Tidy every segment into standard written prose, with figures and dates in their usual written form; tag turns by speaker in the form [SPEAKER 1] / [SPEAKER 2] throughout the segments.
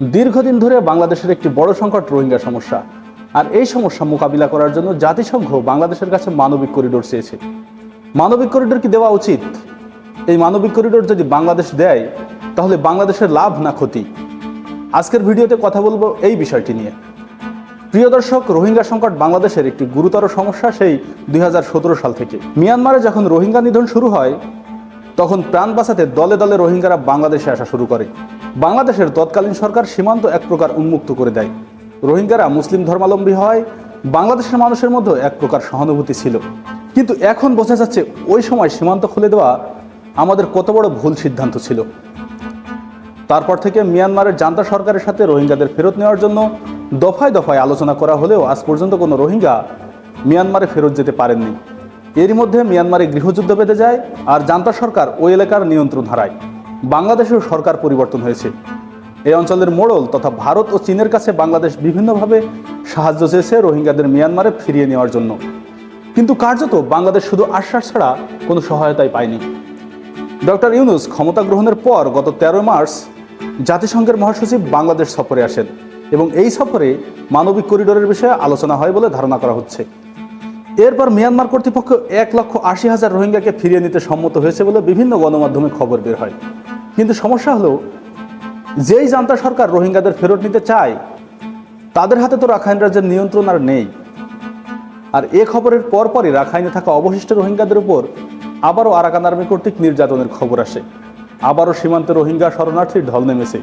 [SPEAKER 1] দীর্ঘদিন ধরে বাংলাদেশের একটি বড় সংকট রোহিঙ্গা সমস্যা। আর এই সমস্যা মোকাবিলা করার জন্য জাতিসংঘ বাংলাদেশের কাছে মানবিক করিডোর চেয়েছে। মানবিক করিডোর কি দেওয়া উচিত? এই মানবিক করিডোর যদি বাংলাদেশ দেয় তাহলে বাংলাদেশের লাভ না ক্ষতি? আজকের ভিডিওতে কথা বলবো এই বিষয়টি নিয়ে। প্রিয় দর্শক, রোহিঙ্গা সংকট বাংলাদেশের একটি গুরুতর সমস্যা সেই 2017 সাল থেকে। মিয়ানমারে যখন রোহিঙ্গা নিধন শুরু হয় তখন প্রাণ বাঁচাতে দলে দলে রোহিঙ্গারা বাংলাদেশে আসা শুরু করে। বাংলাদেশের তৎকালীন সরকার সীমান্ত এক প্রকার উন্মুক্ত করে দেয়। রোহিঙ্গারা মুসলিম ধর্মাবলম্বী হয় বাংলাদেশের মানুষের মধ্যে এক প্রকার সহানুভূতি ছিল। কিন্তু এখন বোঝা যাচ্ছে ওই সময় সীমান্ত খুলে দেওয়া আমাদের কত বড় ভুল সিদ্ধান্ত ছিল। তারপর থেকে মিয়ানমারের জান্তা সরকারের সাথে রোহিঙ্গাদের ফেরত নেওয়ার জন্য দফায় দফায় আলোচনা করা হলেও আজ পর্যন্ত কোনো রোহিঙ্গা মিয়ানমারে ফেরত যেতে পারেননি। এরই মধ্যে মিয়ানমারে গৃহযুদ্ধ বেঁধে যায় আর জান্তা সরকার ওই এলাকার নিয়ন্ত্রণ হারায়। বাংলাদেশেও সরকার পরিবর্তন হয়েছে। এই অঞ্চলের মোড়ল তথা ভারত ও চীনের কাছে বাংলাদেশ বিভিন্নভাবে সাহায্য চেয়েছে রোহিঙ্গাদের মিয়ানমারে ফিরিয়ে নেওয়ার জন্য। কিন্তু কার্যত বাংলাদেশ শুধু আশ্বাস ছাড়া কোনো সহায়তাই পায়নি। ডক্টর ইউনূস ক্ষমতা গ্রহণের পর গত 13 মার্চ জাতিসংঘের মহাসচিব বাংলাদেশ সফরে আসেন এবং এই সফরে মানবিক করিডোরের বিষয়ে আলোচনা হয় বলে ধারণা করা হচ্ছে। এরপর মিয়ানমার কর্তৃপক্ষ 1,80,000 রোহিঙ্গাকে ফিরিয়ে নিতে সম্মত হয়েছে বলে বিভিন্ন গণমাধ্যমে খবর বের হয়। কিন্তু সমস্যা হলো, যেই জান্তা সরকার রোহিঙ্গাদের ফেরত নিতে চায় তাদের হাতে তো রাখাইন রাজ্যের নিয়ন্ত্রণ আর নেই। আর এ খবরের পরপরই রাখাইনে থাকা অবশিষ্ট রোহিঙ্গাদের উপর আবারও আরাকান আর্মি কর্তৃক নির্যাতনের খবর আসে। আবারও সীমান্তে রোহিঙ্গা শরণার্থীর ঢল নেমেছে।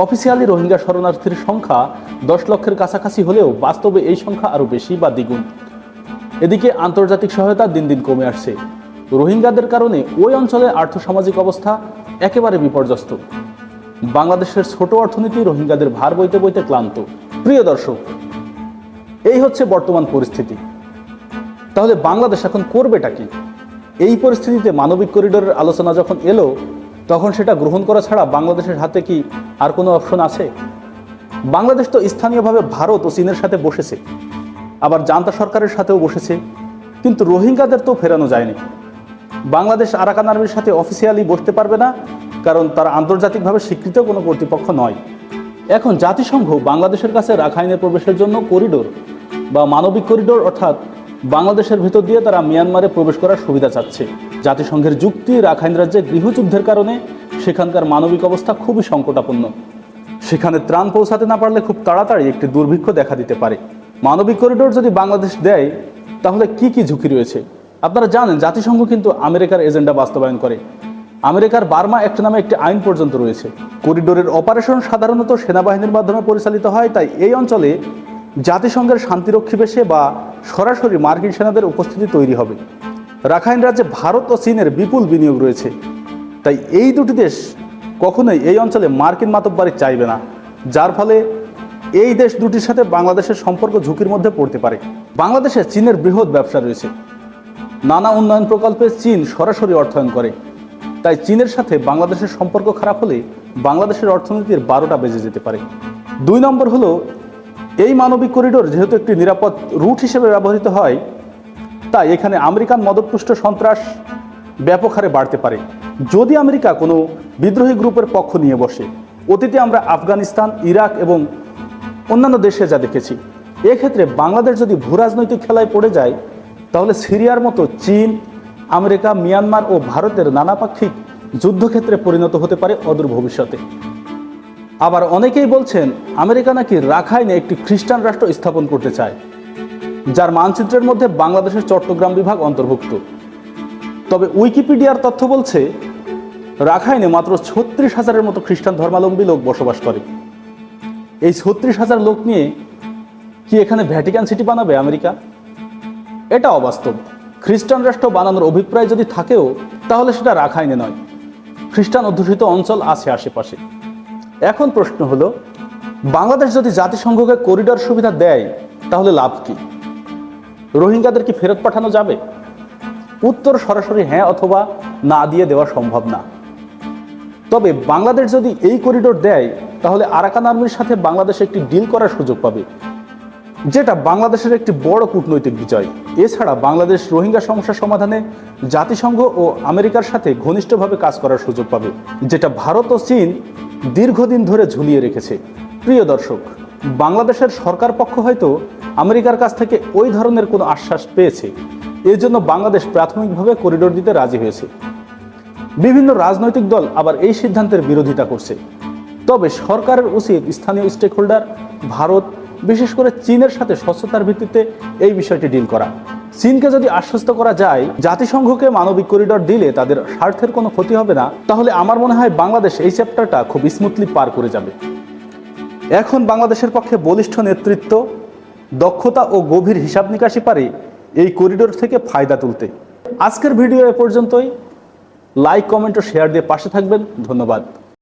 [SPEAKER 1] অফিসিয়ালি রোহিঙ্গা শরণার্থীর সংখ্যা 10 লক্ষের কাছাকাছি হলেও বাস্তবে এই সংখ্যা আরও বেশি বা দ্বিগুণ। এদিকে আন্তর্জাতিক সহায়তা দিন দিন কমে আসছে। রোহিঙ্গাদের কারণে ওই অঞ্চলের আর্থসামাজিক অবস্থা একেবারে বিপর্যস্ত। বাংলাদেশের ছোট অর্থনীতি রোহিঙ্গাদের ভার বইতে বইতে ক্লান্ত। প্রিয় দর্শক, এই হচ্ছে বর্তমান পরিস্থিতি। তাহলে বাংলাদেশ এখন করবেটা কি? এই পরিস্থিতিতে মানবিক করিডোরের আলোচনা যখন এলো তখন সেটা গ্রহণ করা ছাড়া বাংলাদেশের হাতে কি আর কোনো অপশন আছে? বাংলাদেশ তো স্থানীয়ভাবে ভারত ও চীনের সাথে বসেছে, আবার জান্তা সরকারের সাথেও বসেছে, কিন্তু রোহিঙ্গাদের তো ফেরানো যায়নি। বাংলাদেশ আরাকান আর্মির সাথে অফিসিয়ালি বসতে পারবে না, কারণ তারা আন্তর্জাতিকভাবে স্বীকৃত কোনো কর্তৃপক্ষ নয়। এখন জাতিসংঘ বাংলাদেশের কাছে রাখাইনে প্রবেশের জন্য করিডোর বা মানবিক করিডোর অর্থাৎ বাংলাদেশের ভেতর দিয়ে তারা মিয়ানমারে প্রবেশ করার সুবিধা চাচ্ছে। জাতিসংঘের যুক্তি, রাখাইন রাজ্যে গৃহযুদ্ধের কারণে সেখানকার মানবিক অবস্থা খুবই সংকটাপন্ন। সেখানে ত্রাণ পৌঁছাতে না পারলে খুব তাড়াতাড়ি একটি দুর্ভিক্ষ দেখা দিতে পারে। মানবিক করিডোর যদি বাংলাদেশ দেয় তাহলে কি কি ঝুঁকি রয়েছে? আপনারা জানেন জাতিসংঘ কিন্তু আমেরিকার এজেন্ডা বাস্তবায়ন করে। আমেরিকার বার্মা অ্যাক্ট নামে একটি আইন পর্যন্ত রয়েছে। করিডোরের অপারেশন সাধারণত সেনাবাহিনীর মাধ্যমে পরিচালিত হয়, তাই এই অঞ্চলে জাতিসংঘের শান্তিরক্ষী বেশে বা সরাসরি মার্কিন সেনাদের উপস্থিতি তৈরি হবে। রাখাইন রাজ্যে ভারত ও চীনের বিপুল বিনিয়োগ রয়েছে, তাই এই দুটি দেশ কখনোই এই অঞ্চলে মার্কিন মাতব্বরি চাইবে না, যার ফলে এই দেশ দুটির সাথে বাংলাদেশের সম্পর্ক ঝুঁকির মধ্যে পড়তে পারে। বাংলাদেশে চীনের বৃহৎ ব্যবসা রয়েছে। নানা উন্নয়ন প্রকল্পে চীন সরাসরি অর্থায়ন করে, তাই চীনের সাথে বাংলাদেশের সম্পর্ক খারাপ হলে বাংলাদেশের অর্থনীতির 12টা বেজে যেতে পারে। 2 নম্বর হলো, এই মানবিক করিডোর যেহেতু একটি নিরাপদ রুট হিসেবে ব্যবহৃত হয়, তাই এখানে আমেরিকান মদতপুষ্ট সন্ত্রাস ব্যাপক হারে বাড়তে পারে যদি আমেরিকা কোনো বিদ্রোহী গ্রুপের পক্ষ নিয়ে বসে। অতীতে আমরা আফগানিস্তান, ইরাক এবং অন্যান্য দেশে যা দেখেছি, এক্ষেত্রে বাংলাদেশ যদি ভূরাজনৈতিক খেলায় পড়ে যায় তাহলে সিরিয়ার মতো চীন, আমেরিকা, মিয়ানমার ও ভারতের নানাপাক্ষিক যুদ্ধক্ষেত্রে পরিণত হতে পারে অদূর ভবিষ্যতে। আবার অনেকেই বলছেন আমেরিকা নাকি রাখাইনে একটি খ্রিস্টান রাষ্ট্র স্থাপন করতে চায়, যার মানচিত্রের মধ্যে বাংলাদেশের চট্টগ্রাম বিভাগ অন্তর্ভুক্ত। তবে উইকিপিডিয়ার তথ্য বলছে রাখাইনে মাত্র 36,000-এর মতো খ্রিস্টান ধর্মাবলম্বী লোক বসবাস করে। এই 36,000 লোক নিয়ে কি এখানে ভ্যাটিকান সিটি বানাবে আমেরিকা? এটা অবাস্তব। খ্রিস্টান রাষ্ট্র বানানোর অভিপ্রায় যদি থাকেও তাহলে সেটা রাখাইনে নয়, খ্রিস্টান অধ্যুষিত অঞ্চল আছে আশেপাশে। এখন প্রশ্ন হলো, বাংলাদেশ যদি জাতিসংঘকে করিডোর সুবিধা দেয় তাহলে লাভ কি? রোহিঙ্গাদের কি ফেরত পাঠানো যাবে? উত্তর সরাসরি হ্যাঁ অথবা না দিয়ে দেওয়া সম্ভব না। তবে বাংলাদেশ যদি এই করিডোর দেয় তাহলে আরাকান আর্মির সাথে বাংলাদেশ একটি ডিল করার সুযোগ পাবে, যেটা বাংলাদেশের একটি বড় কূটনৈতিক বিজয়। এছাড়া বাংলাদেশ রোহিঙ্গা সমস্যা সমাধানে জাতিসংঘ ও আমেরিকার সাথে ঘনিষ্ঠভাবে কাজ করার সুযোগ পাবে, যেটা ভারত ও চীন দীর্ঘদিন ধরে ঝুলিয়ে রেখেছে। প্রিয় দর্শক, বাংলাদেশের সরকার পক্ষ হয়তো আমেরিকার কাছ থেকে ওই ধরনের কোনো আশ্বাস পেয়েছে, এর জন্য বাংলাদেশ প্রাথমিকভাবে করিডোর দিতে রাজি হয়েছে। বিভিন্ন রাজনৈতিক দল আবার এই সিদ্ধান্তের বিরোধিতা করছে। তবে সরকারের উচিত স্থানীয় স্টেক হোল্ডার, ভারত, বিশেষ করে চীনের সাথে স্বচ্ছতার ভিত্তিতে এই বিষয়টি ডিল করা। চীনকে যদি আশ্বস্ত করা যায় জাতিসংঘকে মানবিক করিডোর দিলে তাদের স্বার্থের কোনো ক্ষতি হবে না, তাহলে আমার মনে হয় বাংলাদেশ এই চ্যাপ্টারটা খুব স্মুথলি পার করে যাবে। এখন বাংলাদেশের পক্ষে বলিষ্ঠ নেতৃত্ব, দক্ষতা ও গভীর হিসাব নিকাশি পারে এই করিডোর থেকে ফায়দা তুলতে। আজকের ভিডিও এ পর্যন্তই। লাইক, কমেন্ট ও শেয়ার দিয়ে পাশে থাকবেন। ধন্যবাদ।